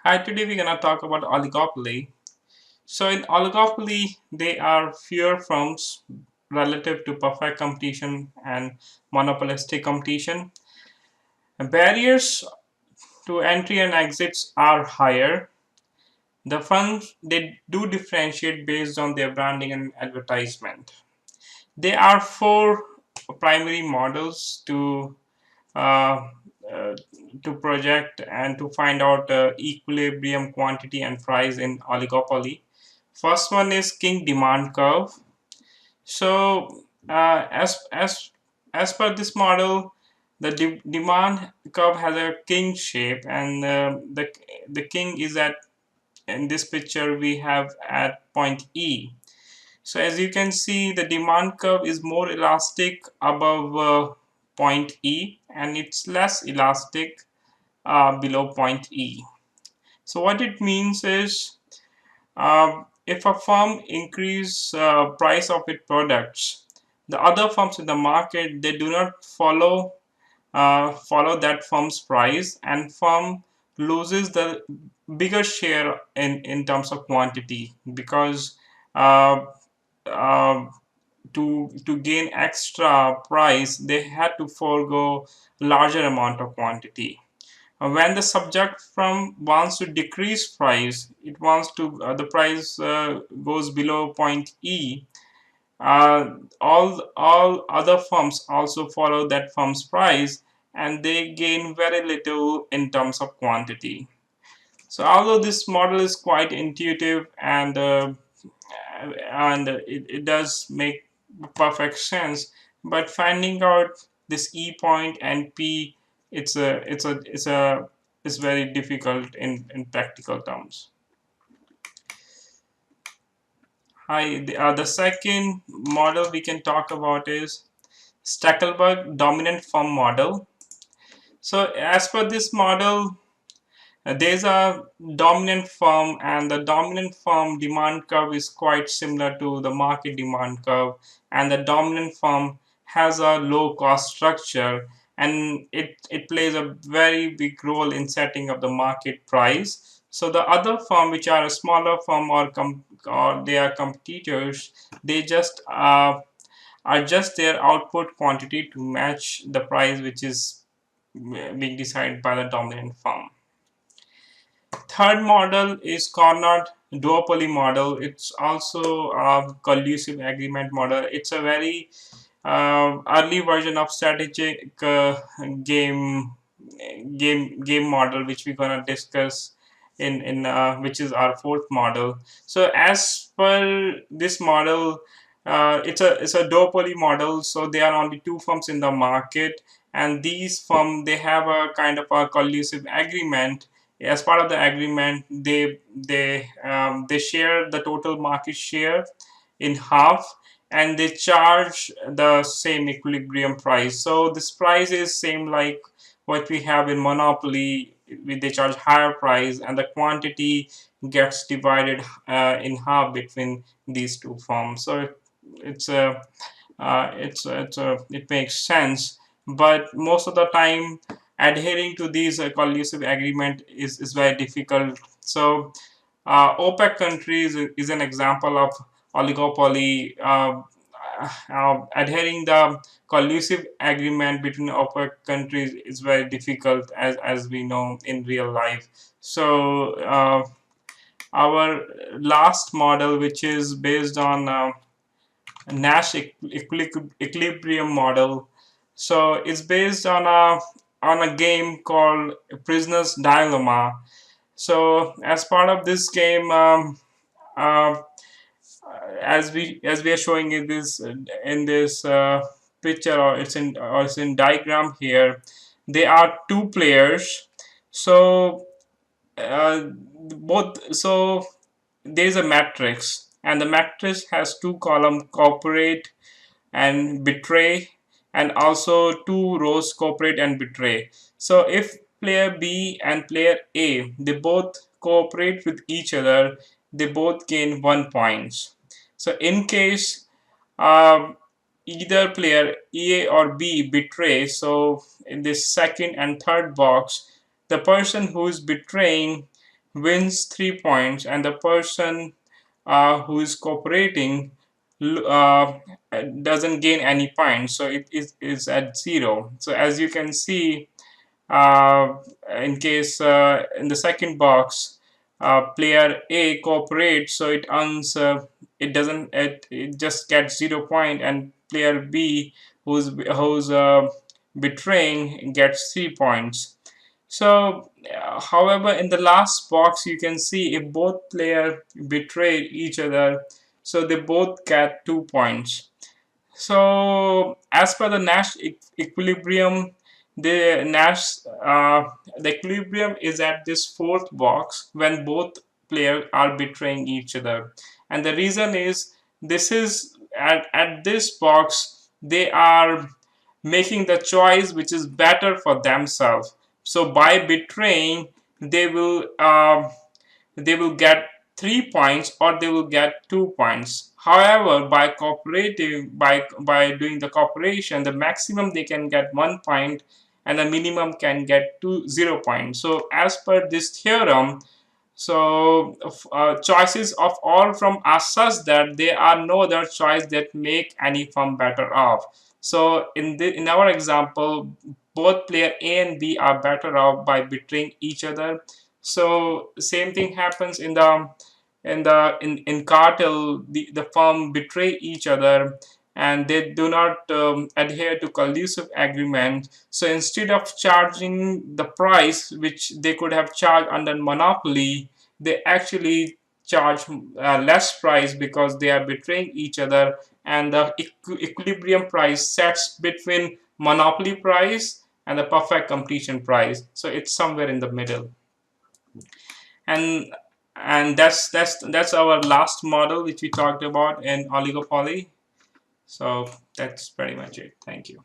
Hi, today we're gonna talk about oligopoly. So in oligopoly, there are fewer firms relative to perfect competition and monopolistic competition. Barriers to entry and exits are higher. The firms they do differentiate based on their branding and advertisement. There are four primary models uh, uh, to project and to find out equilibrium quantity and price in oligopoly. First one is Kinked Demand Curve. So as per this model, the demand curve has a king shape, and the king is at in this picture we have at point E. So as you can see, the demand curve is more elastic above point E, and it's less elastic below point E. So what it means is, if a firm increase price of its products, the other firms in the market they do not follow that firm's price, and firm loses the bigger share in terms of quantity because uh, uh, to gain extra price they had to forego larger amount of quantity. When the subject firm wants to decrease price, it wants to the price goes below point E. All other firms also follow that firm's price, and they gain very little in terms of quantity. So although this model is quite intuitive and it does make perfect sense, but finding out this E point and P, it's very difficult in practical terms. Hi, the second model we can talk about is Stackelberg dominant firm model. So as per this model, there's a dominant firm, and the dominant firm demand curve is quite similar to the market demand curve, and the dominant firm has a low cost structure, and it plays a very big role in setting up the market price. So the other firm, which are a smaller firm or they are competitors, they just adjust their output quantity to match the price which is being decided by the dominant firm. Third model is Cournot Duopoly Model. It's also a collusive agreement model. It's a very early version of strategic game game model, which we're gonna discuss in which is our fourth model. So as per this model, it's a duopoly model. So there are only two firms in the market, and these firms they have a kind of a collusive agreement. As part of the agreement, they share the total market share in half, and they charge the same equilibrium price. So this price is same like what we have in monopoly. They charge higher price, and the quantity gets divided in half between these two firms. So it's a it makes sense, but most of the time adhering to these collusive agreement is very difficult. So OPEC countries is an example of oligopoly. Adhering the collusive agreement between OPEC countries is very difficult, as we know in real life. So our last model, which is based on Nash Equilibrium model. So it's based on a game called Prisoner's Dilemma. So as part of this game, uh, as we are showing in this picture, or it's in diagram here, there are two players. So both so there's a matrix, and the matrix has two columns: cooperate and betray, and also two rows: cooperate and betray. So if player B and player A they both cooperate with each other, they both gain 1 point. So in case um, either player A or B betray, so in this second and third box, the person who is betraying wins 3 points, and the person who is cooperating doesn't gain any points, so it is at 0. So as you can see, uh, in case in the second box, player A cooperates, so it earns it doesn't it just gets 0 point, and player B who's betraying gets 3 points. So however, in the last box you can see if both players betray each other, so they both get 2 points. So as per the Nash equilibrium, the Nash the equilibrium is at this fourth box when both players are betraying each other, and the reason is this is at this box they are making the choice which is better for themselves. So by betraying, they will uh, they will get 3 points or they will get 2 points. However, by cooperating, by doing the cooperation, the maximum they can get 1 point and the minimum can get 0 points. So as per this theorem, so choices of all firm are such that there are no other choice that make any firm better off. So in our example, both player A and B are better off by betraying each other. So same thing happens in cartel. The firm betray each other and they do not adhere to collusive agreement. So instead of charging the price which they could have charged under monopoly, they actually charge less price because they are betraying each other, and the equilibrium price sets between monopoly price and the perfect completion price. So it's somewhere in the middle. And that's our last model which we talked about in oligopoly. So that's pretty much it. Thank you.